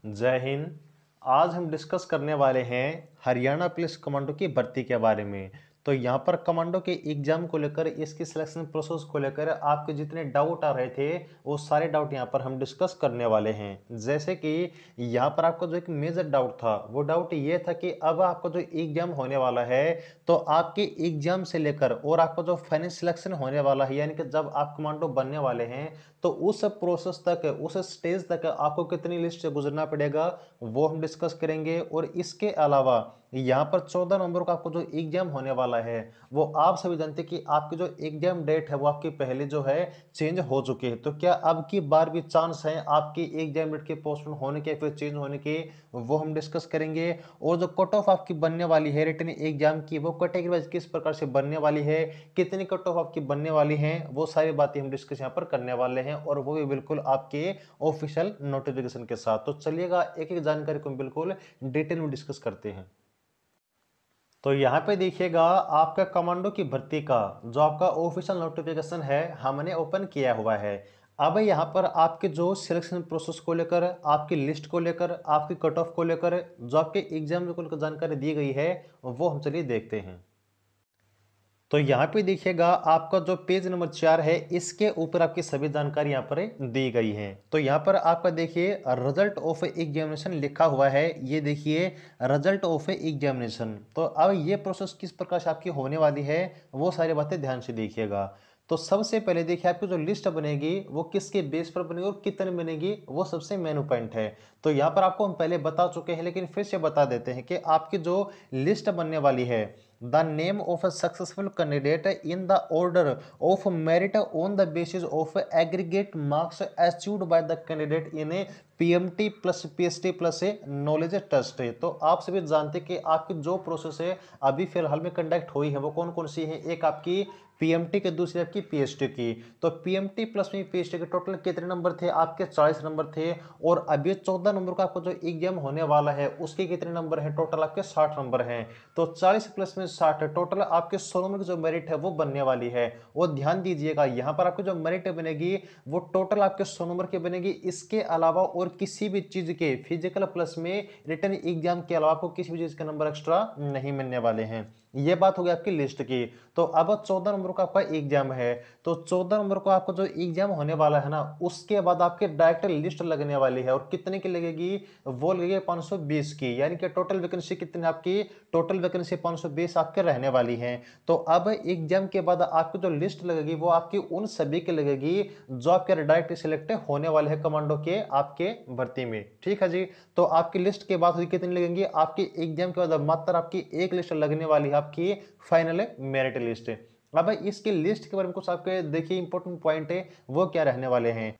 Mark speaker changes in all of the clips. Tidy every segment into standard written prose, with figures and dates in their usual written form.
Speaker 1: जय हिंद। आज हम डिस्कस करने वाले हैं हरियाणा पुलिस कमांडो की भर्ती के बारे में। तो यहाँ पर कमांडो के एग्जाम को लेकर, इसकी सिलेक्शन प्रोसेस को लेकर आपके जितने डाउट आ रहे थे वो सारे डाउट यहाँ पर हम डिस्कस करने वाले हैं। जैसे कि यहाँ पर आपका जो एक मेजर डाउट था वो डाउट ये था कि अब आपका जो एग्जाम होने वाला है तो आपके एग्जाम से लेकर और आपका जो फाइनल सिलेक्शन होने वाला है, यानी कि जब आप कमांडो बनने वाले हैं तो उस प्रोसेस तक, उस स्टेज तक आपको कितनी लिस्ट से गुजरना पड़ेगा वो हम डिस्कस करेंगे। और इसके अलावा यहाँ पर 14 नवंबर को आपको जो एग्जाम होने वाला है वो आप सभी जानते हैं कि आपकी जो एग्जाम डेट है वो आपकी पहले जो है चेंज हो चुकी है। तो क्या अब की बार भी चांस है आपकी एग्जाम डेट के पोस्टपोन होने के, फिर चेंज होने के, वो हम डिस्कस करेंगे। और जो कट ऑफ आपकी बनने वाली है रिटन एग्जाम की, वो कैटेगरी वाइज किस प्रकार से बनने वाली है, कितनी कट ऑफ आपकी बनने वाली है, वो सारी बातें हम डिस्कस यहाँ पर करने वाले हैं, और वो भी बिल्कुल आपके ऑफिशियल नोटिफिकेशन के साथ। तो चलिएगा एक एक जानकारी को बिल्कुल डिटेल में डिस्कस करते हैं। तो यहाँ पे देखिएगा आपका कमांडो की भर्ती का जो आपका ऑफिशियल नोटिफिकेशन है हमने ओपन किया हुआ है। अब यहाँ पर आपके जो सिलेक्शन प्रोसेस को लेकर, आपकी लिस्ट को लेकर, आपकी कट ऑफ को लेकर, जो आपके एग्जाम को लेकर जानकारी दी गई है वो हम चलिए देखते हैं। तो यहाँ पे देखिएगा आपका जो पेज नंबर 4 है इसके ऊपर आपकी सभी जानकारी यहाँ पर दी गई है। तो यहाँ पर आपका देखिए रिजल्ट ऑफ एग्जामिनेशन लिखा हुआ है, ये देखिए रिजल्ट ऑफ एग्जामिनेशन। तो अब ये प्रोसेस किस प्रकार से आपकी होने वाली है वो सारी बातें ध्यान से देखिएगा। तो सबसे पहले देखिए आपकी जो लिस्ट बनेगी वो किसके बेस पर बनेगी और कितने बनेगी, वो सबसे मेन पॉइंट है। तो यहाँ पर आपको हम पहले बता चुके हैं लेकिन फिर से बता देते हैं कि आपकी जो लिस्ट बनने वाली है, the name of a successful candidate in the order of merit on the basis of aggregate marks achieved by the candidate in a PMT plus PST plus a knowledge test है। तो आप सभी जानते हैं कि आपकी जो प्रोसेस है अभी फिलहाल में कंडक्ट हुई है वो कौन कौन सी है। एक आपकी पीएमटी के, दूसरी आपकी पीएसटी की। तो पीएमटी प्लस में पीएसटी के टोटल कितने नंबर थे आपके? 40 नंबर थे। और अभी 14 नंबर का आपको जो एग्जाम होने वाला है उसके कितने नंबर हैं? टोटल आपके 60 नंबर हैं। तो 40 प्लस में 60, टोटल आपके 100 नंबर की जो मेरिट है वो बनने वाली है। और ध्यान दीजिएगा यहाँ पर आपकी जो मेरिट बनेगी वो टोटल आपके 100 नंबर की बनेगी। इसके अलावा और किसी भी चीज के फिजिकल प्लस में रिटन एग्जाम के अलावा आपको किसी भी चीज के नंबर एक्स्ट्रा नहीं मिलने वाले हैं। ये बात हो गई आपकी लिस्ट की। तो अब 14 नंबर का आपका एग्जाम है, तो 14 नंबर को आपको जो एग्जाम होने वाला है ना उसके बाद आपके डायरेक्ट लिस्ट लगने वाली है। और कितने की लगेगी? वो लगेगी 520 की, यानी कि टोटल वैकेंसी कितनी आपकी? टोटल वैकेंसी 520 आपके रहने वाली है। तो अब एग्जाम के बाद आपकी जो लिस्ट लगेगी वो आपकी उन सभी की लगेगी जो आपके डायरेक्ट सिलेक्ट होने वाले हैं कमांडो के आपके भर्ती में। ठीक है जी। तो आपकी लिस्ट के बाद कितनी लगेंगी? आपकी एग्जाम के बाद मात्र आपकी एक लिस्ट लगने वाली है, आपकी फाइनल मेरिट लिस्ट। अब इसकी लिस्ट के बारे में कुछ आपके देखिए इंपॉर्टेंट पॉइंट है वो क्या रहने वाले हैं।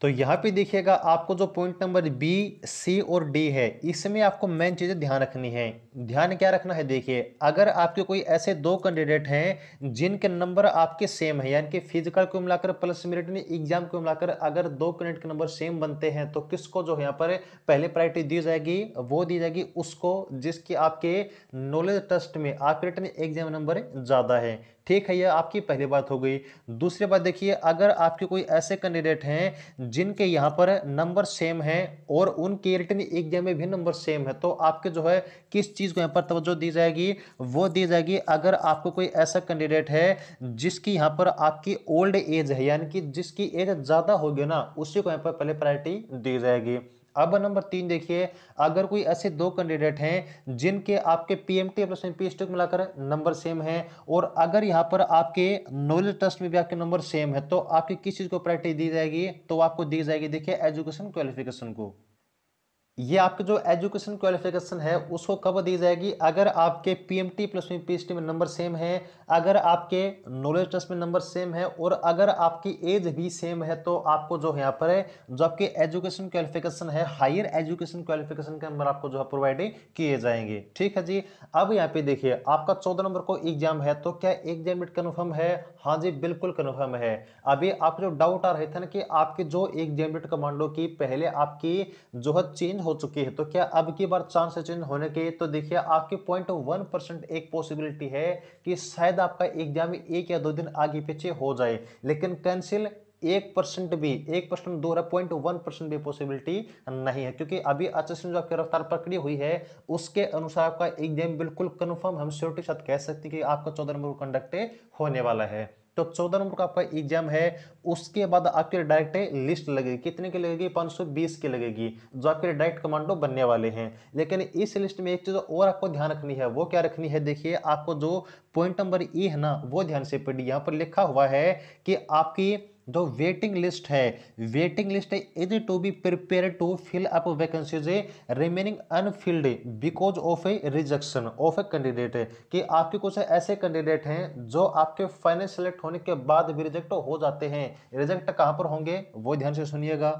Speaker 1: तो यहाँ पे देखिएगा आपको जो पॉइंट नंबर बी, सी और डी है इसमें आपको मेन चीजें ध्यान रखनी है। ध्यान क्या रखना है? देखिए अगर आपके कोई ऐसे दो कैंडिडेट हैं जिनके नंबर आपके सेम है, यानी कि फिजिकल को मिलाकर प्लस मेरिट में एग्जाम को मिलाकर अगर दो कैंडिडेट के नंबर सेम बनते हैं तो किसको जो यहाँ पर पहले प्रायोरिटी दी जाएगी? वो दी जाएगी उसको जिसकी आपके नॉलेज टेस्ट में आपके रिटन एग्जाम नंबर ज्यादा है। ठीक है, यह आपकी पहली बात हो गई। दूसरी बात देखिए अगर आपके कोई ऐसे कैंडिडेट हैं जिनके यहाँ पर नंबर सेम है और उनके रिटन एग्जाम में भी नंबर सेम है तो आपके जो है किस चीज को यहाँ पर तवज्जो दी जाएगी? वो दी जाएगी अगर आपको कोई ऐसा कैंडिडेट है जिसकी यहाँ पर आपकी ओल्ड एज है, यानी कि जिसकी एज ज्यादा होगी ना, उसी को यहाँ पर पहले प्रायोरिटी दी जाएगी। अब नंबर 3 देखिए अगर कोई ऐसे दो कैंडिडेट हैं जिनके आपके पीएमटी प्लस पीएचडी को मिलाकर नंबर सेम है और अगर यहाँ पर आपके नॉलेज टेस्ट में भी आपके नंबर सेम है तो आपकी किस चीज को प्रायोरिटी दी जाएगी? तो आपको दी जाएगी देखिए एजुकेशन क्वालिफिकेशन को। ये आपके जो एजुकेशन क्वालिफिकेशन है उसको कब दी जाएगी? अगर आपके पीएमटी प्लस में पीएचडी में नंबर सेम है, अगर आपके नॉलेज टेस्ट में नंबर सेम है और अगर आपकी एज भी सेम है तो आपको जो यहाँ पर है जो आपके एजुकेशन क्वालिफिकेशन है, हायर एजुकेशन क्वालिफिकेशन के नंबर आपको जो है प्रोवाइड किए जाएंगे। ठीक है जी। अब यहाँ पे देखिए आपका 14 नंबर को एग्जाम है तो क्या एग्जाम डेट कन्फर्म है? हाँ जी बिल्कुल कन्फर्म है। अभी आप जो डाउट आ रहे थे ना कि आपके जो एग्जाम डेट कमांडो की पहले आपकी जो है चेंज हो चुकी है तो क्या अब की बार चांस है चेंज होने के? तो देखिए आपके 0.1% एक पॉसिबिलिटी है कि शायद आपका एग्जाम एक या दो दिन आगे पीछे हो जाए, लेकिन कैंसिल 1% भी, 1% दूर है, 0.1% भी पॉसिबिलिटी नहीं है, क्योंकि अभी HSM जो आपकी रफ्तार पकड़ी हुई है उसके अनुसार आपका एग्जाम बिल्कुल कंफर्म हम श्योरिटी के साथ कह सकते हैं कि आपका 14 नंबर को कंडक्ट होने वाला है। तो 14 नंबर का आपका एग्जाम है, उसके बाद आपके डायरेक्ट लिस्ट लगेगी, कितने की लगेगी, 520 की लगेगी, जो आपके डायरेक्ट कमांडो बनने वाले हैं। लेकिन इस लिस्ट में एक चीज और आपको ध्यान रखनी है, वो क्या रखनी है, देखिए आपको जो पॉइंट नंबर ई है ना, वो ध्यान से पढ़िए। यहाँ पर लिखा हुआ है कि आपकी जो वेटिंग लिस्ट है, वेटिंग लिस्ट है is to be prepare to fill up vacancies remaining unfilled because of a rejection of a candidate, कि आपके कुछ ऐसे कैंडिडेट हैं जो आपके फाइनल सेलेक्ट होने के बाद भी रिजेक्ट हो जाते हैं। रिजेक्ट कहां पर होंगे, वो ध्यान से सुनिएगा।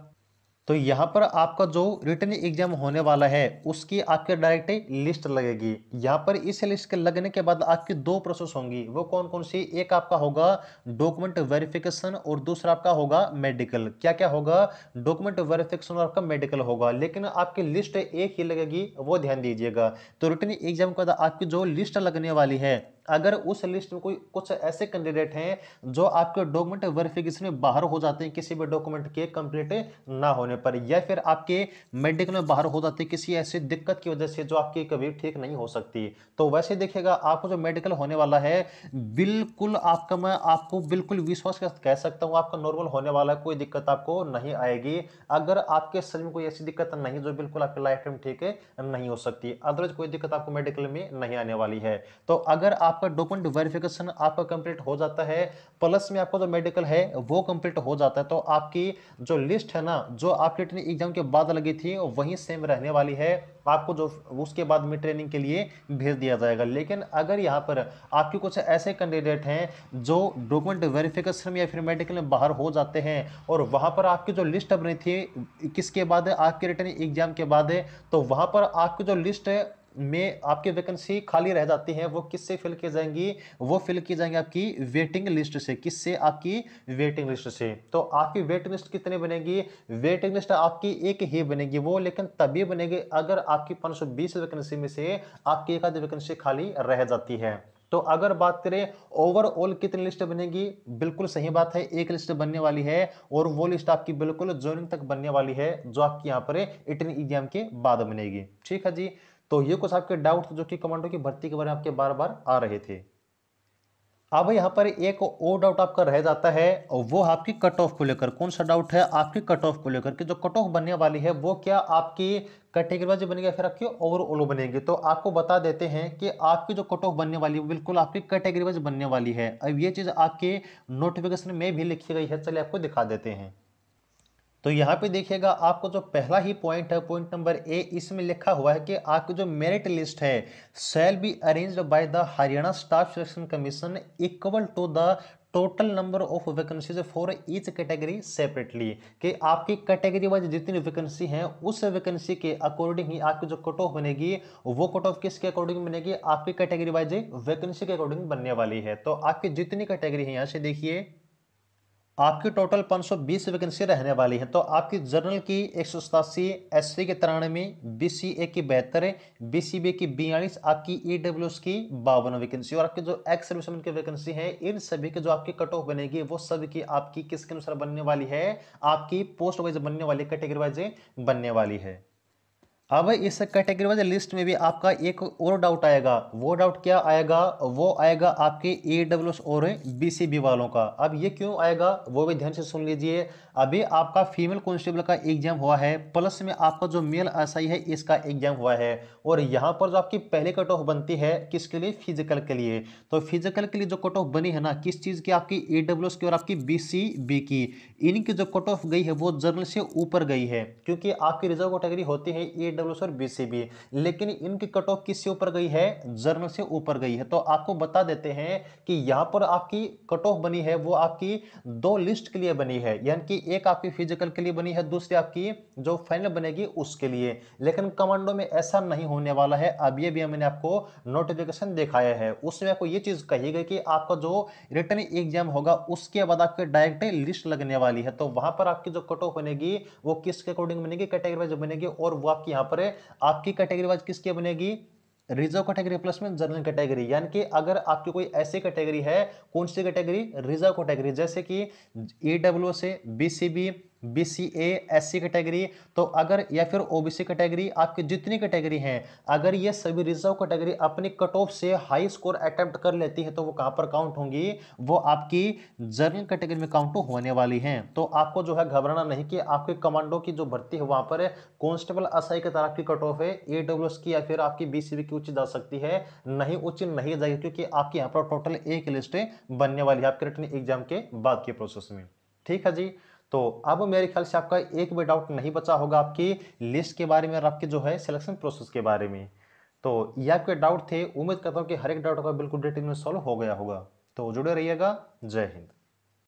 Speaker 1: तो यहाँ पर आपका जो रिटन एग्जाम होने वाला है उसकी आपके डायरेक्ट लिस्ट लगेगी। यहाँ पर इस लिस्ट के लगने के बाद आपकी दो प्रोसेस होंगी, वो कौन कौन सी, एक आपका होगा डॉक्यूमेंट वेरिफिकेशन और दूसरा आपका होगा मेडिकल। क्या क्या होगा, डॉक्यूमेंट वेरिफिकेशन और आपका मेडिकल होगा, लेकिन आपकी लिस्ट एक ही लगेगी, वो ध्यान दीजिएगा। तो रिटन एग्जाम के बाद आपकी जो लिस्ट लगने वाली है, अगर उस लिस्ट में कोई कुछ ऐसे कैंडिडेट हैं जो आपके डॉक्यूमेंट वेरिफिकेशन में बाहर हो जाते हैं किसी भी डॉक्यूमेंट के कंप्लीट ना होने पर, या फिर आपके मेडिकल में बाहर हो जाते हैं किसी ऐसी दिक्कत की वजह से जो आपकी कभी ठीक नहीं हो सकती, तो वैसे देखिएगा आपको जो मेडिकल होने वाला है बिल्कुल आपका, मैं आपको बिल्कुल विश्वास के साथ कह सकता हूं आपका नॉर्मल होने वाला है, कोई दिक्कत आपको नहीं आएगी। अगर आपके शरीर में कोई ऐसी दिक्कत नहीं जो बिल्कुल आपके लाइफ टाइम ठीक नहीं हो सकती, अदरवाइज कोई दिक्कत आपको मेडिकल में नहीं आने वाली है। तो अगर आपका डॉक्यूमेंट वेरिफिकेशन आपका कंप्लीट हो जाता है, प्लस में आपका जो मेडिकल है वो कंप्लीट हो जाता है, तो आपकी जो लिस्ट है ना, जो आपके रिटन एग्जाम के बाद लगी थी वही सेम रहने वाली है, आपको जो उसके बाद में ट्रेनिंग के लिए भेज दिया जाएगा। लेकिन अगर यहाँ पर आपके कुछ ऐसे कैंडिडेट हैं जो डॉक्यूमेंट वेरिफिकेशन में या फिर मेडिकल में बाहर हो जाते हैं और वहां पर आपकी जो लिस्ट बनी थी किसके बाद, आपके रिटन एग्जाम के बाद, तो वहां पर आपकी जो लिस्ट में आपकी वैकेंसी खाली रह जाती है, वो किससे फिल की जाएंगी, वो फिल की जाएंगी आपकी वेटिंग लिस्ट से। किससे, आपकी वेटिंग लिस्ट से। तो आपकी वेटिंग लिस्ट कितनी बनेगी, वेटिंग लिस्ट आपकी एक ही बनेगी, वो लेकिन तभी बनेगी अगर आपकी 520 वैकेंसी में से आपकी एक आधी वैकेंसी खाली रह जाती है। तो अगर बात करें ओवरऑल कितनी लिस्ट बनेगी, बिल्कुल सही बात है, एक लिस्ट बनने वाली है, और वो लिस्ट आपकी बिल्कुल ज्वाइनिंग तक बनने वाली है जो आपकी यहाँ पर रिटन एग्जाम के बाद बनेगी। ठीक है जी। तो ये कुछ आपके डाउट जो कि कमांडो की भर्ती के बारे में आपके बार बार आ रहे थे। अब यहाँ पर एक और डाउट आपका रह जाता है, वो आपकी कट ऑफ को लेकर। कौन सा डाउट है, आपकी कट ऑफ को लेकर कि जो कट ऑफ बनने वाली है वो क्या आपकी कैटेगरी वाइज बनेगी फिर आपकी ओवरऑल बनेगी। तो आपको बता देते हैं कि आपकी जो कट ऑफ बनने वाली है बिल्कुल आपकी कैटेगरी वाइज बनने वाली है। अब ये चीज आपके नोटिफिकेशन में भी लिखी गई है, चलिए आपको दिखा देते हैं। तो यहाँ पे देखिएगा आपको जो पहला ही पॉइंट है, पॉइंट नंबर ए, इसमें लिखा हुआ है कि आपकी जो मेरिट लिस्ट है shall be arranged by the Haryana staff selection commission equal to the total number of vacancies for each category separately, कि आपकी कैटेगरी वाइज जितनी वैकेंसी हैं उस वैकेंसी के अकॉर्डिंग ही आपकी जो कट ऑफ बनेगी, वो कट ऑफ किसके अकॉर्डिंग बनेगी, आपकी कैटेगरी वाइज वैकेंसी के अकॉर्डिंग बनने वाली है। तो आपकी जितनी कैटेगरी है यहाँ से देखिए आपकी टोटल 520 वैकेंसी रहने वाली है। तो आपकी जनरल की 187, एससी की 93, बीसीए की 72, बीसीबी की 42, आपकी ईडब्ल्यूएस की 52 वैकेंसी, और आपके जो एक्स सर्विसमैन की वैकेंसी है इन सभी के जो आपकी कट ऑफ बनेगी वो सभी की आपकी किसके अनुसार बनने वाली है, आपकी पोस्ट वाइज बनने वाली, कैटेगरी वाइज बनने वाली है। अब इस कैटेगरी वाइज लिस्ट में भी आपका एक और डाउट आएगा, वो डाउट क्या आएगा, वो आएगा आपके ईडब्ल्यूएस और बीसीबी वालों का। अब ये क्यों आएगा वो भी ध्यान से सुन लीजिए। अभी आपका फीमेल कांस्टेबल का एग्जाम हुआ है, प्लस में आपका जो मेल एसआई है इसका एग्जाम हुआ है, और यहाँ पर जो आपकी पहले कट ऑफ बनती है किसके लिए, फिजिकल के लिए। तो फिजिकल के लिए जो कट ऑफ बनी है ना, किस चीज की, आपकी ईडब्ल्यूएस की और आपकी बीसीबी की, इनकी जो कट ऑफ गई है वो जनरल से ऊपर गई है, क्योंकि आपकी रिजर्व कैटेगरी होती है ईडब्ल्यूएस और बीसीबी, लेकिन इनकी कट ऑफ किससे ऊपर गई है, जनरल से ऊपर गई है। तो आपको बता देते हैं कि यहां पर आपकी कट ऑफ बनी है वो आपकी दो लिस्ट के लिए बनी है, यानी कि एक आपकी फिजिकल के लिए बनी है, दूसरी आपकी जो फाइनल बनेगी उसके लिए। लेकिन कमांडो में ऐसा नहीं होने वाला है। अब ये भी मैंने आपको नोटिफिकेशन दिखाया है, उसमें आपको ये चीज कही गई कि आपका जो रिटन एग्जाम होगा उसके बाद आपके डायरेक्ट लिस्ट लगने वाली है, तो वहां पर आपकी जो कट ऑफ बनेगी वो किसके अकॉर्डिंग बनेगी, कैटेगरी वाइज बनेगी, और वो आपकी यहाँ पर आपकी कैटेगरी वाइज किसकी बनेगी, रिजर्व कैटेगरी प्लस में जनरल कैटेगरी, यानी कि अगर आपकी कोई ऐसी कैटेगरी है, कौन सी कैटेगरी, रिजर्व कैटेगरी, जैसे कि ईडब्ल्यूएस है, बीसीबी, बीसीए, एससी कैटेगरी, तो अगर या फिर ओबीसी कैटेगरी, आपकी जितनी कैटेगरी हैं, अगर ये सभी रिजर्व कैटेगरी अपनी कट ऑफ से हाई स्कोर अटेम्प्ट कर लेती है तो वो कहां पर काउंट होंगी, वो आपकी जनरल कैटेगरी में काउंट होने वाली हैं। तो आपको जो है घबराना नहीं कि आपके कमांडो की जो भर्ती है वहां पर कांस्टेबल एसआई की तरफ की कट ऑफ है, ईडब्ल्यूएस की या फिर आपकी बीसीबी की उच्च जा सकती है, नहीं उच्च नहीं जाएगी, क्योंकि आपकी यहाँ पर टोटल एक लिस्ट बनने वाली है आपके रिटन एग्जाम के बाद के प्रोसेस में। ठीक है जी। तो अब मेरे ख्याल से आपका एक भी डाउट नहीं बचा होगा आपकी लिस्ट के बारे में और आपके जो है सिलेक्शन प्रोसेस के बारे में। तो ये आपके डाउट थे, उम्मीद करता हूँ कि हर एक डाउट का बिल्कुल डिटेल में सॉल्व हो गया होगा। तो जुड़े रहिएगा। जय हिंद।